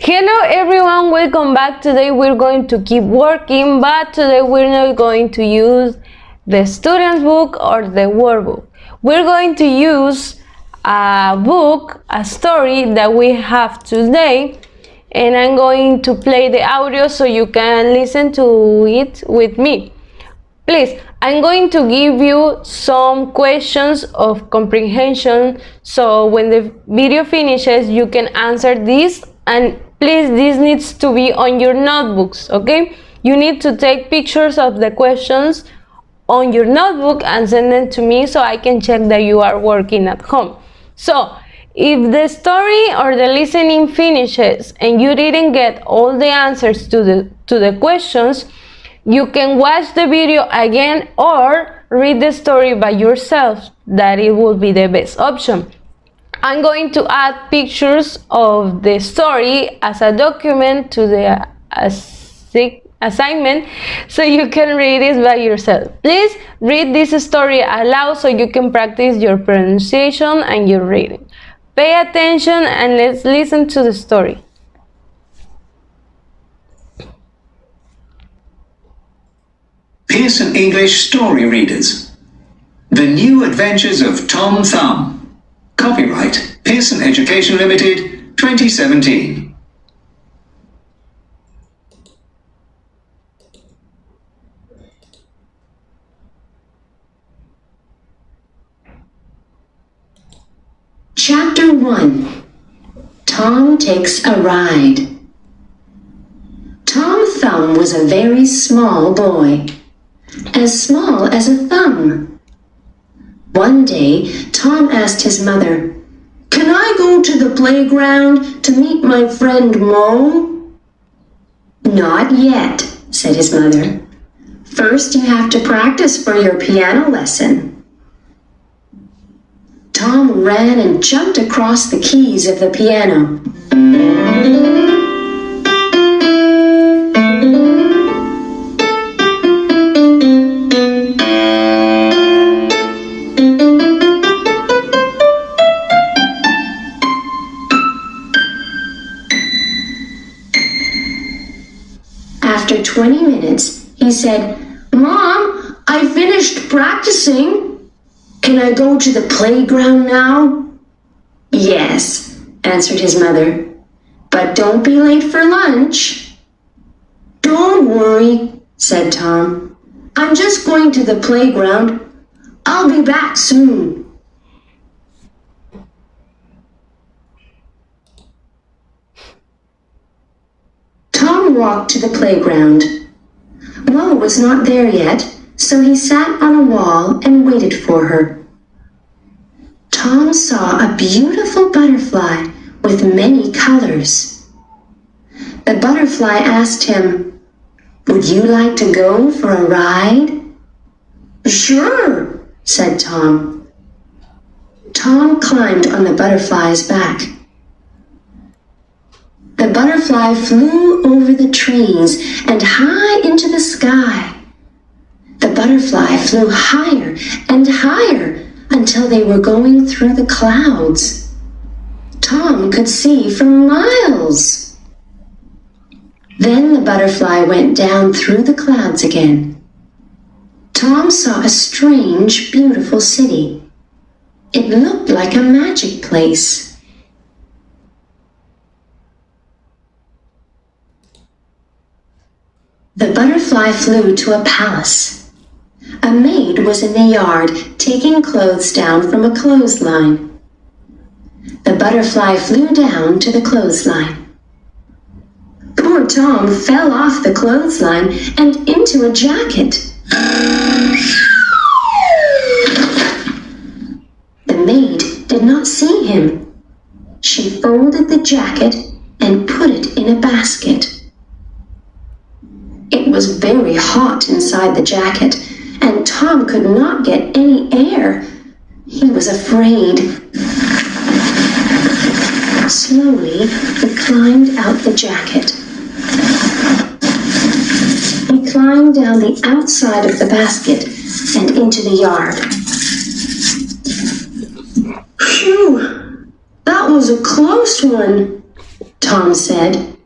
Hello everyone, welcome back. Today we're going to keep working, but today we're not going to use the student's book or the workbook. We're going to use a book, a story that we have today, and I'm going to play the audio so you can listen to it with me. Please, I'm going to give you some questions of comprehension, so when the video finishes you can answer this, and please, this needs to be on your notebooks, okay? You need to take pictures of the questions on your notebook and send them to me so I can check that you are working at home. So if the story or the listening finishes and you didn't get all the answers to the questions, you can watch the video again or read the story by yourself. That it will be the best option. I'm going to add pictures of the story as a document to the assignment so you can read it by yourself. Please read this story aloud so you can practice your pronunciation and your reading. Pay attention and let's listen to the story. Pearson English Story Readers. The New Adventures of Tom Thumb. Copyright Pearson Education Limited, 2017. Chapter 1. Tom Takes a Ride. Tom Thumb was a very small boy, as small as a thumb. One day, Tom asked his mother, "Can I go to the playground to meet my friend Mo?" "Not yet," said his mother. "First, you have to practice for your piano lesson." Tom ran and jumped across the keys of the piano. After 20 minutes, he said, "Mom, I finished practicing. Can I go to the playground now?" "Yes," answered his mother, "but don't be late for lunch." "Don't worry," said Tom. "I'm just going to the playground. I'll be back soon." Tom walked to the playground. Mo was not there yet, so he sat on a wall and waited for her. Tom saw a beautiful butterfly with many colors. The butterfly asked him, "Would you like to go for a ride?" "Sure," said Tom. Tom climbed on the butterfly's back. The butterfly flew over the trees and high into the sky. The butterfly flew higher and higher until they were going through the clouds. Tom could see for miles. Then the butterfly went down through the clouds again. Tom saw a strange, beautiful city. It looked like a magic place. The butterfly flew to a palace. A maid was in the yard taking clothes down from a clothesline. The butterfly flew down to the clothesline. Poor Tom fell off the clothesline and into a jacket. The maid did not see him. She folded the jacket and put it in a basket. It was very hot inside the jacket, and Tom could not get any air. He was afraid. Slowly, he climbed out the jacket. He climbed down the outside of the basket and into the yard. Phew! That was a close one. Tom said.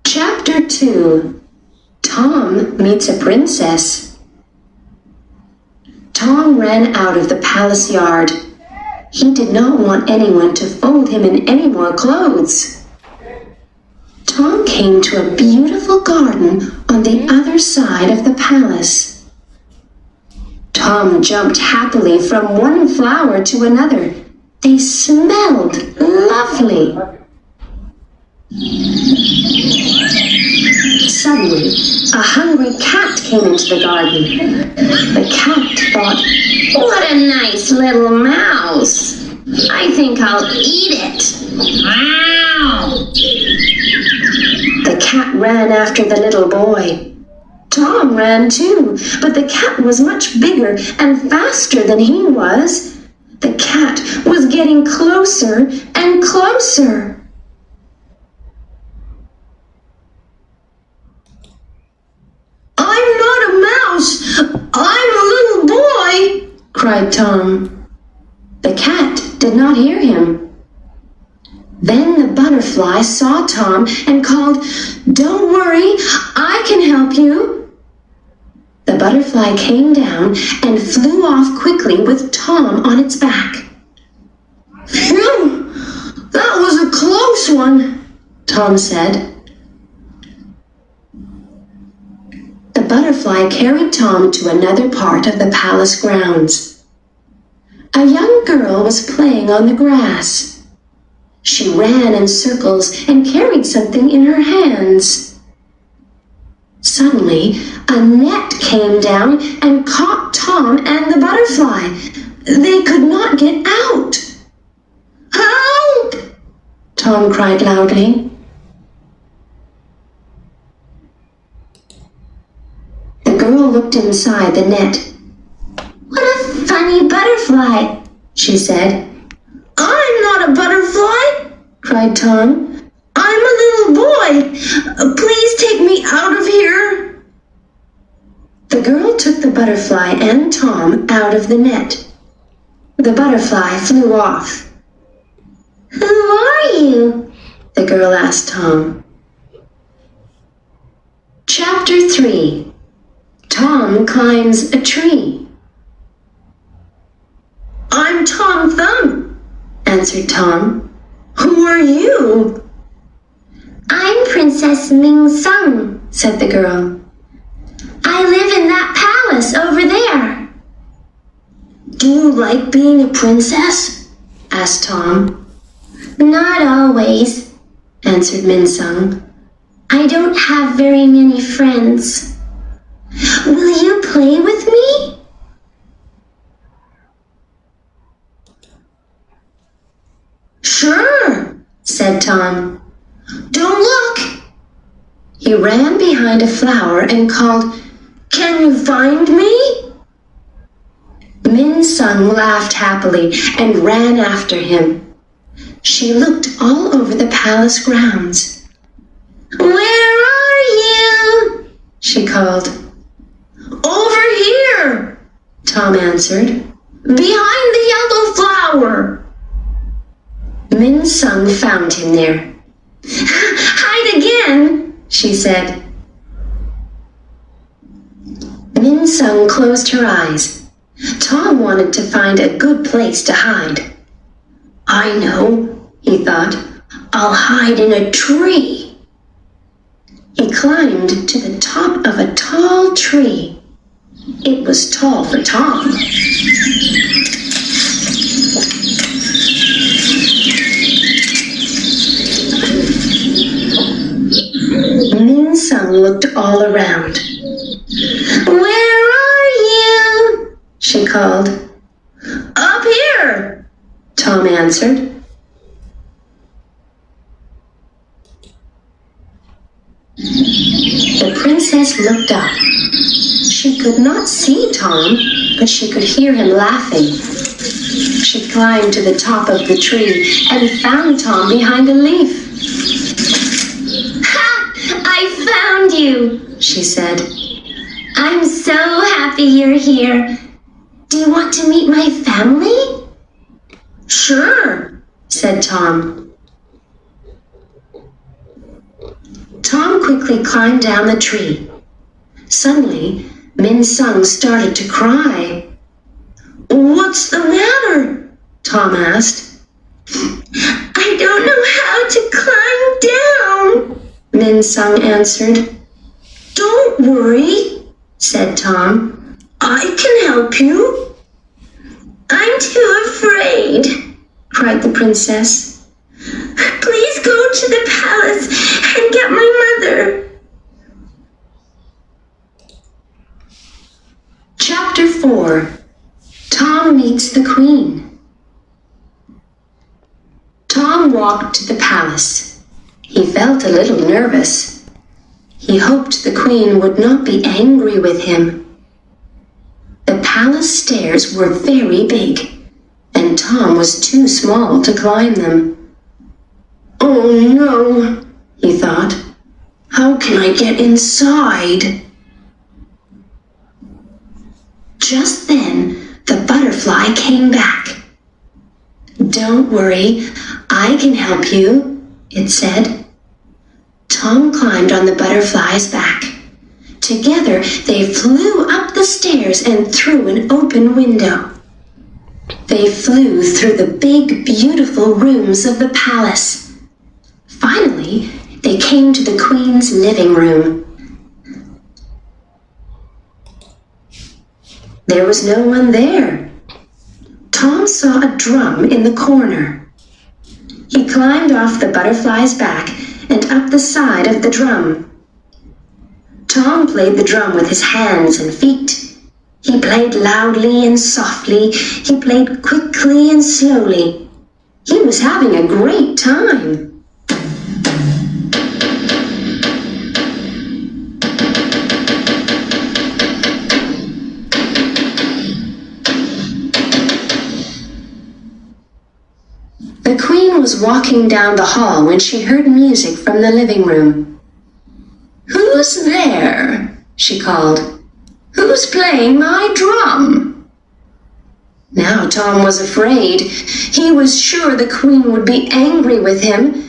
Chapter 2. Tom meets a princess. Tom ran out of the palace yard. He did not want anyone to fold him in any more clothes. Tom came to a beautiful garden on the other side of the palace. Tom jumped happily from one flower to another. They smelled lovely. Suddenly, a hungry cat came into the garden. The cat thought, "What a nice little mouse. I think I'll eat it." Wow! The cat ran after the little boy. Tom ran too, but the cat was much bigger and faster than he was. The cat was getting closer and closer. "I'm not a mouse, I'm a little boy," cried Tom. The cat did not hear him. Then the butterfly saw Tom and called, "Don't worry, I can help you." The butterfly came down and flew off quickly with Tom on its back. "Phew, that was a close one," Tom said. The butterfly carried Tom to another part of the palace grounds. A young girl was playing on the grass. She ran in circles and carried something in her hands. Suddenly, a net came down and caught Tom and the butterfly. They could not get out. "Help!" Tom cried loudly. The girl looked inside the net. "What a funny butterfly," she said. "I'm not a butterfly," cried Tom. "I'm a little boy. Please take me out of here." The girl took the butterfly and Tom out of the net. The butterfly flew off. "Who are you?" the girl asked Tom. Chapter 3. Tom climbs a tree. "I'm Tom Thumb," answered Tom. "Who are you?" "I'm Princess Ming Sung," said the girl. "I live in that palace over there." "Do you like being a princess?" asked Tom. "Not always," answered Min Sung. "I don't have very many friends. Will you play with me?" "Sure," said Tom. "Don't look." He ran behind a flower and called, "Can you find me?" Min Sung laughed happily and ran after him. She looked all over the palace grounds. "Where are you?" she called. "Over here," Tom answered. "Behind the yellow flower." Min Sung found him there. "Hide again," she said. Min Sung closed her eyes. Tom wanted to find a good place to hide. "I know," he thought. "I'll hide in a tree." He climbed to the top of a tall tree. It was tall for Tom. Min Sung looked all around. "Where are you?" she called. "Up here," Tom answered. The princess looked up. She could not see Tom, but she could hear him laughing. She climbed to the top of the tree and found Tom behind a leaf. "Ha! I found you," she said. "I'm so happy you're here. Do you want to meet my family?" said Tom. Tom quickly climbed down the tree. Suddenly, Min Sung started to cry. "What's the matter?" Tom asked. "I don't know how to climb down," Min Sung answered. "Don't worry," said Tom. "I can help you." "I'm too afraid," cried the princess. "Please go to the palace and get my mother." Chapter 4. Tom meets the Queen. Tom walked to the palace. He felt a little nervous. He hoped the Queen would not be angry with him. The palace stairs were very big, and Tom was too small to climb them. "Oh no," he thought. "How can I get inside?" Just then, the butterfly came back. "Don't worry, I can help you," it said. Tom climbed on the butterfly's back. Together, they flew up the stairs and through an open window. They flew through the big, beautiful rooms of the palace. Finally, they came to the Queen's living room. There was no one there. Tom saw a drum in the corner. He climbed off the butterfly's back and up the side of the drum. Tom played the drum with his hands and feet. He played loudly and softly. He played quickly and slowly. He was having a great time. The Queen was walking down the hall when she heard music from the living room. "Who's there?" she called. "Who's playing my drum?" Now Tom was afraid. He was sure the Queen would be angry with him.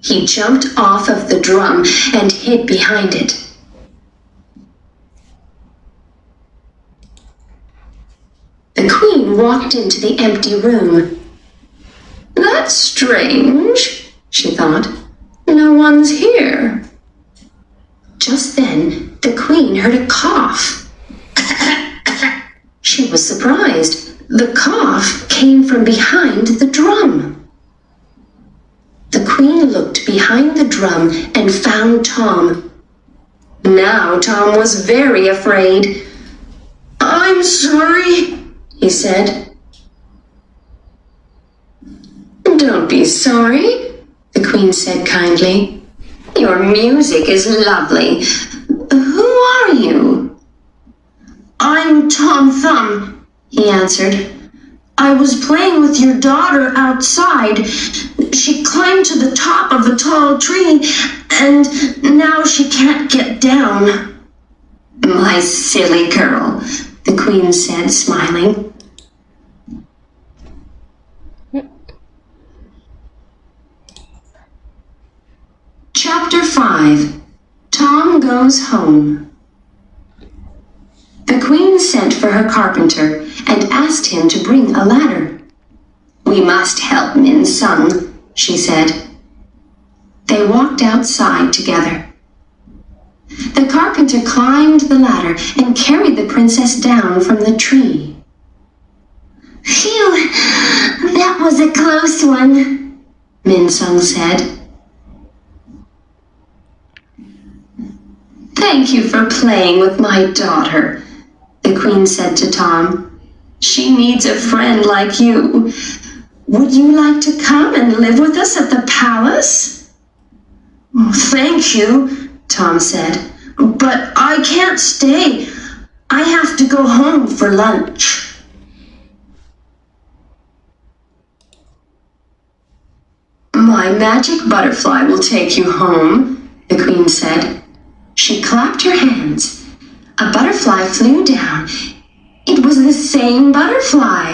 He jumped off of the drum and hid behind it. The Queen walked into the empty room. "That's strange," she thought. "No one's here." Just then, the Queen heard a cough. She was surprised. The cough came from behind the drum. The Queen looked behind the drum and found Tom. Now Tom was very afraid. "I'm sorry," he said. "Don't be sorry," the Queen said kindly. "Your music is lovely. Who are you?" "I'm Tom Thumb," he answered. "I was playing with your daughter outside. She climbed to the top of a tall tree, and now she can't get down." "My silly girl," the Queen said, smiling. Chapter 5. Tom Goes Home. The Queen sent for her carpenter and asked him to bring a ladder. "We must help Min Sung," she said. They walked outside together. The carpenter climbed the ladder and carried the princess down from the tree. "Phew, that was a close one," Min Sung said. "Thank you for playing with my daughter," the Queen said to Tom. "She needs a friend like you. Would you like to come and live with us at the palace?" "Thank you," Tom said, "but I can't stay. I have to go home for lunch." "My magic butterfly will take you home," the Queen said. She clapped her hands. A butterfly flew down. It was the same butterfly.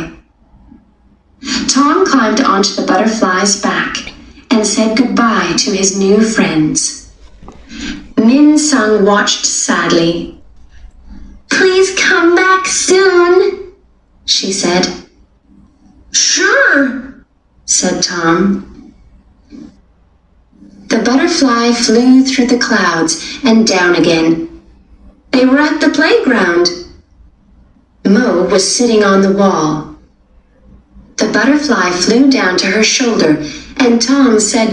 Tom climbed onto the butterfly's back and said goodbye to his new friends. Min Sung watched sadly. "Please come back soon," she said. "Sure," said Tom. The butterfly flew through the clouds and down again. They were at the playground. Mo was sitting on the wall. The butterfly flew down to her shoulder, and Tom said,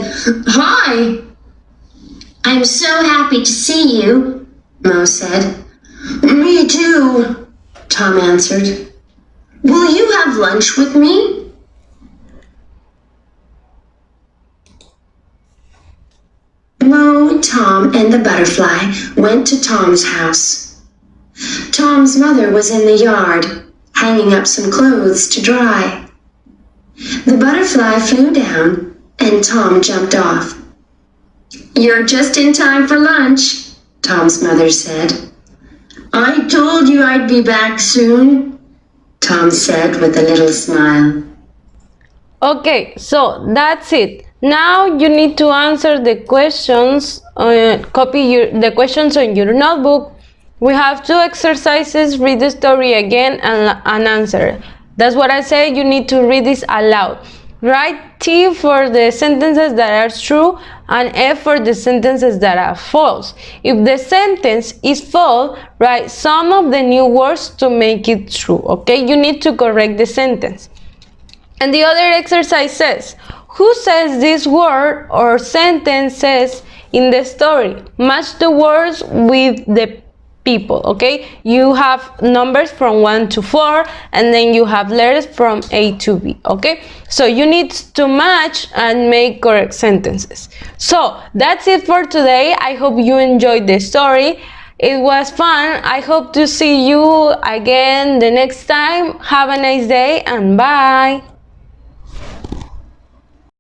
"Hi." "I'm so happy to see you," Mo said. "Me too," Tom answered. "Will you have lunch with me?" Mo, Tom, and the butterfly went to Tom's house. Tom's mother was in the yard, hanging up some clothes to dry. The butterfly flew down, and Tom jumped off. "You're just in time for lunch," Tom's mother said. "I told you I'd be back soon," Tom said with a little smile. Okay, so that's it. Now you need to answer the questions, the questions on your notebook. We have 2 exercises, read the story again and answer. That's what I say, you need to read this aloud. Write T for the sentences that are true and F for the sentences that are false. If the sentence is false, write some of the new words to make it true, okay? You need to correct the sentence. And the other exercise says, who says this word or sentences in the story? Match the words with the people, okay? You have numbers from 1 to 4, and then you have letters from A to B, okay? So you need to match and make correct sentences. So that's it for today. I hope you enjoyed the story. It was fun. I hope to see you again the next time. Have a nice day and bye.